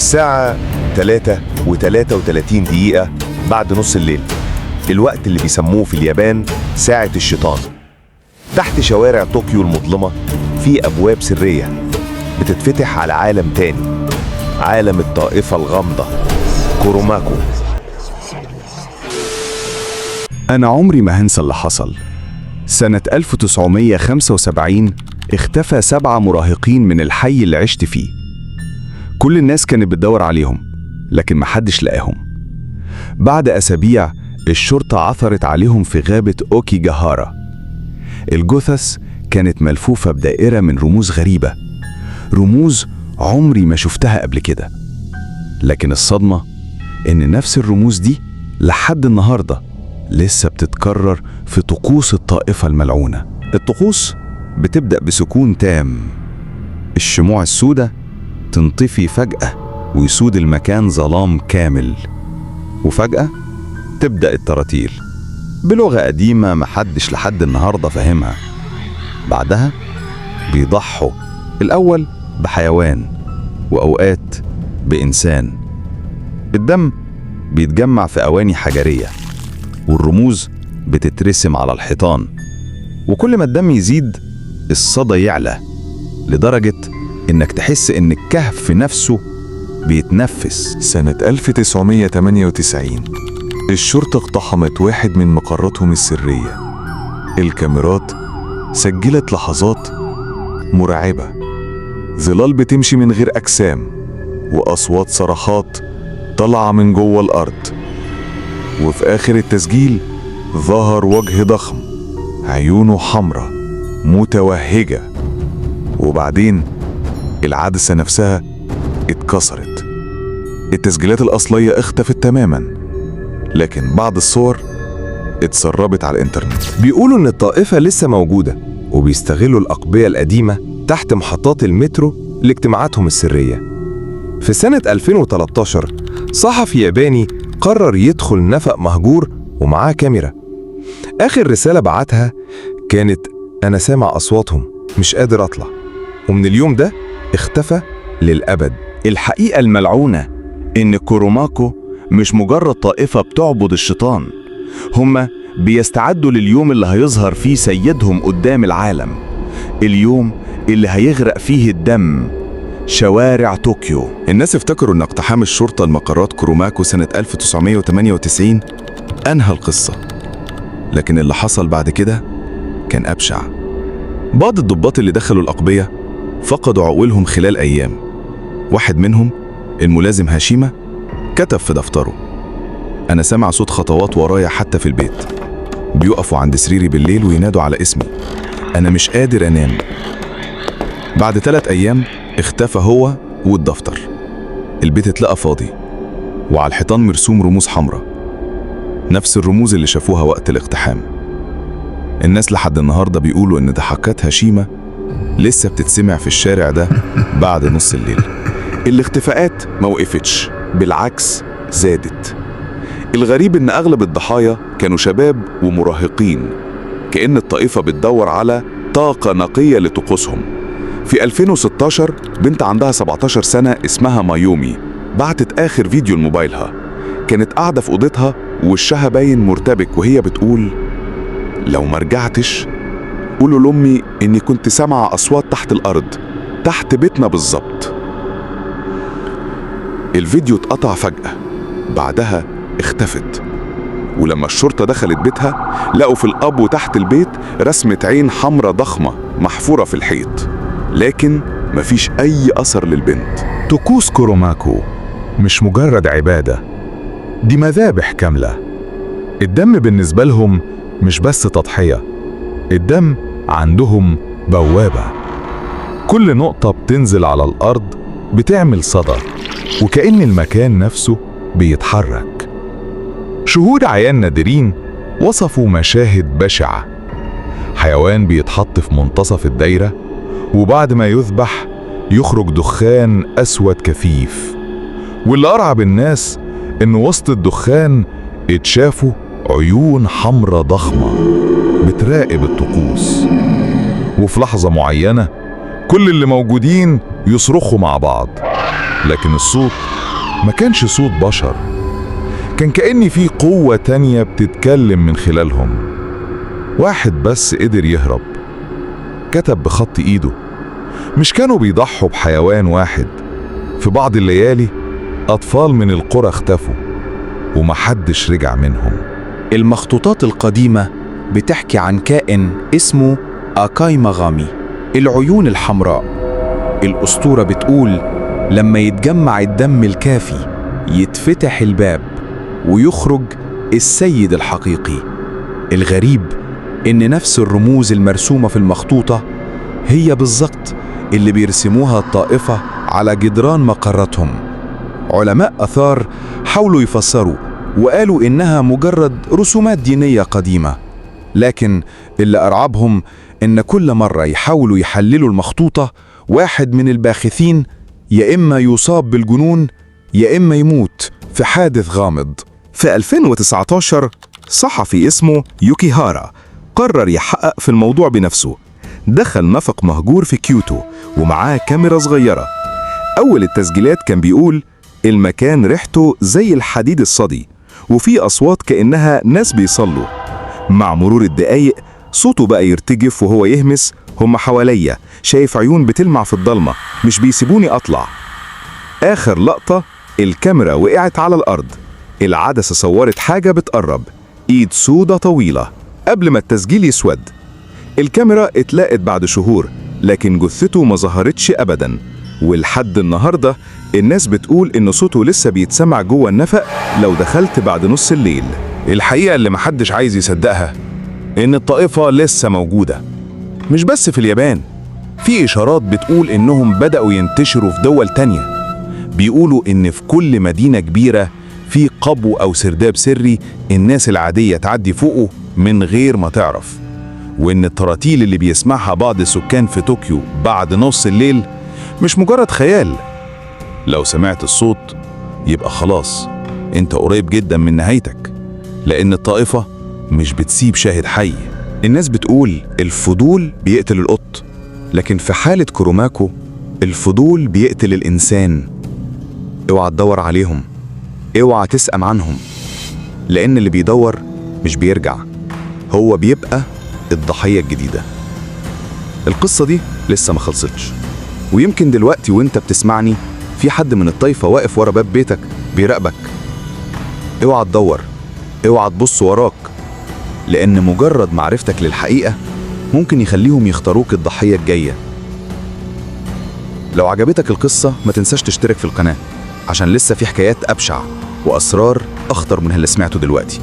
الساعة 3:33 بعد نص الليل، الوقت اللي بيسموه في اليابان ساعة الشيطان. تحت شوارع طوكيو المظلمة في أبواب سرية بتتفتح على عالم تاني، عالم الطائفة الغامضة كوروماكو. أنا عمري ما هنسى اللي حصل. سنة 1975 اختفى 7 مراهقين من الحي اللي عشت فيه. كل الناس كانت بتدور عليهم، لكن محدش لقاهم. بعد أسابيع الشرطة عثرت عليهم في غابة أوكيجاهارا. الجثث كانت ملفوفة بدائرة من رموز غريبة، رموز عمري ما شفتها قبل كده. لكن الصدمة إن نفس الرموز دي لحد النهاردة لسه بتتكرر في طقوس الطائفة الملعونة. الطقوس بتبدأ بسكون تام، الشموع السوداء تنطفي فجأة ويسود المكان ظلام كامل، وفجأة تبدأ التراتيل بلغة قديمة محدش لحد النهاردة فاهمها. بعدها بيضحوا الأول بحيوان وأوقات بإنسان. الدم بيتجمع في أواني حجرية، والرموز بتترسم على الحيطان. وكل ما الدم يزيد الصدى يعلى لدرجة إنك تحس إن الكهف نفسه بيتنفس. سنة 1998 الشرطة اقتحمت واحد من مقراتهم السرية. الكاميرات سجلت لحظات مرعبة، ظلال بتمشي من غير أجسام، وأصوات صرخات طالعة من جوه الأرض. وفي آخر التسجيل ظهر وجه ضخم، عيونه حمرة متوهجة. وبعدين العدسة نفسها اتكسرت. التسجيلات الأصلية اختفت تماما، لكن بعض الصور اتسربت على الإنترنت. بيقولوا إن الطائفة لسه موجودة، وبيستغلوا الأقبية القديمة تحت محطات المترو لاجتماعاتهم السرية. في سنة 2013 صحفي ياباني قرر يدخل نفق مهجور ومعاه كاميرا. آخر رسالة بعتها كانت: أنا سامع أصواتهم، مش قادر أطلع. ومن اليوم ده اختفى للأبد. الحقيقة الملعونة إن كوروماكو مش مجرد طائفة بتعبد الشيطان، هما بيستعدوا لليوم اللي هيظهر فيه سيدهم قدام العالم، اليوم اللي هيغرق فيه الدم شوارع طوكيو. الناس افتكروا ان اقتحام الشرطة لمقرات كوروماكو سنة 1998 أنهى القصة، لكن اللي حصل بعد كده كان أبشع. بعض الضباط اللي دخلوا الأقبية فقدوا عقولهم خلال أيام. واحد منهم الملازم هاشيما كتب في دفتره: أنا سامع صوت خطوات ورايا حتى في البيت، بيقفوا عند سريري بالليل وينادوا على اسمي، أنا مش قادر أنام. بعد 3 أيام اختفى هو والدفتر. البيت اتلقى فاضي، وعلى الحيطان مرسوم رموز حمراء، نفس الرموز اللي شافوها وقت الاقتحام. الناس لحد النهاردة بيقولوا إن ضحكات هاشيما لسه بتتسمع في الشارع ده بعد نص الليل. الاختفاءات ما وقفتش، بالعكس زادت. الغريب إن أغلب الضحايا كانوا شباب ومراهقين، كأن الطائفة بتدور على طاقة نقية لطقوسهم. في 2016 بنت عندها 17 سنة اسمها مايومي بعتت آخر فيديو لموبايلها. كانت قاعدة في أوضتها ووشها باين مرتبك، وهي بتقول: لو ما رجعتش قولوا لأمي إني كنت سامعة أصوات تحت الأرض، تحت بيتنا بالظبط. الفيديو اتقطع فجأة، بعدها اختفت. ولما الشرطة دخلت بيتها لقوا في الأب وتحت البيت رسمة عين حمراء ضخمة محفورة في الحيط، لكن مفيش أي أثر للبنت. طقوس كوروماكو مش مجرد عبادة، دي مذابح كاملة. الدم بالنسبة لهم مش بس تضحية، الدم عندهم بوابة. كل نقطة بتنزل على الأرض بتعمل صدى، وكأن المكان نفسه بيتحرك. شهود عيان نادرين وصفوا مشاهد بشعة: حيوان بيتحط في منتصف الدايرة، وبعد ما يذبح يخرج دخان أسود كثيف. واللي أرعب الناس إن وسط الدخان اتشافوا عيون حمراء ضخمة بتراقب الطقوس. وفي لحظة معينة كل اللي موجودين يصرخوا مع بعض، لكن الصوت ما كانش صوت بشر، كان كأن في قوة تانية بتتكلم من خلالهم. واحد بس قدر يهرب، كتب بخط ايده. مش كانوا بيضحوا بحيوان واحد، في بعض الليالي أطفال من القرى اختفوا ومحدش رجع منهم. المخطوطات القديمة بتحكي عن كائن اسمه آكاي مغامي، العيون الحمراء. الأسطورة بتقول لما يتجمع الدم الكافي يتفتح الباب ويخرج السيد الحقيقي. الغريب إن نفس الرموز المرسومة في المخطوطة هي بالظبط اللي بيرسموها الطائفة على جدران مقراتهم. علماء آثار حاولوا يفسروا وقالوا إنها مجرد رسومات دينية قديمة، لكن اللي أرعبهم إن كل مرة يحاولوا يحللوا المخطوطة واحد من الباحثين يا إما يصاب بالجنون يا إما يموت في حادث غامض. في 2019 صحفي اسمه يوكيهارا قرر يحقق في الموضوع بنفسه. دخل نفق مهجور في كيوتو ومعاه كاميرا صغيرة. أول التسجيلات كان بيقول المكان ريحته زي الحديد الصدي وفي أصوات كأنها ناس بيصلوا. مع مرور الدقايق صوته بقى يرتجف وهو يهمس هم حواليا، شايف عيون بتلمع في الضلمة، مش بيسيبوني أطلع. آخر لقطة الكاميرا وقعت على الأرض، العدسة صورت حاجة بتقرب، إيد سودة طويلة. قبل ما التسجيل يسود الكاميرا اتلاقت بعد شهور، لكن جثته ما ظهرتش أبدا. ولحد النهاردة الناس بتقول إن صوته لسه بيتسمع جوه النفق لو دخلت بعد نص الليل. الحقيقة اللي محدش عايز يصدقها إن الطائفة لسه موجودة، مش بس في اليابان، في إشارات بتقول إنهم بدأوا ينتشروا في دول تانية. بيقولوا إن في كل مدينة كبيرة في قبو أو سرداب سري الناس العادية تعدي فوقه من غير ما تعرف، وإن التراتيل اللي بيسمعها بعض السكان في طوكيو بعد نص الليل مش مجرد خيال. لو سمعت الصوت يبقى خلاص انت قريب جدا من نهايتك، لأن الطائفة مش بتسيب شاهد حي. الناس بتقول الفضول بيقتل القط، لكن في حالة كوروماكو الفضول بيقتل الإنسان. اوعى تدور عليهم، اوعى تسأم عنهم، لأن اللي بيدور مش بيرجع، هو بيبقى الضحية الجديدة. القصة دي لسه ما خلصتش، ويمكن دلوقتي وانت بتسمعني في حد من الطائفة واقف ورا باب بيتك بيراقبك. اوعى تدور، اوعى تبص وراك، لأن مجرد معرفتك للحقيقة ممكن يخليهم يختاروك الضحية الجاية. لو عجبتك القصة ما تنساش تشترك في القناة، عشان لسه في حكايات أبشع وأسرار أخطر من اللي سمعته دلوقتي.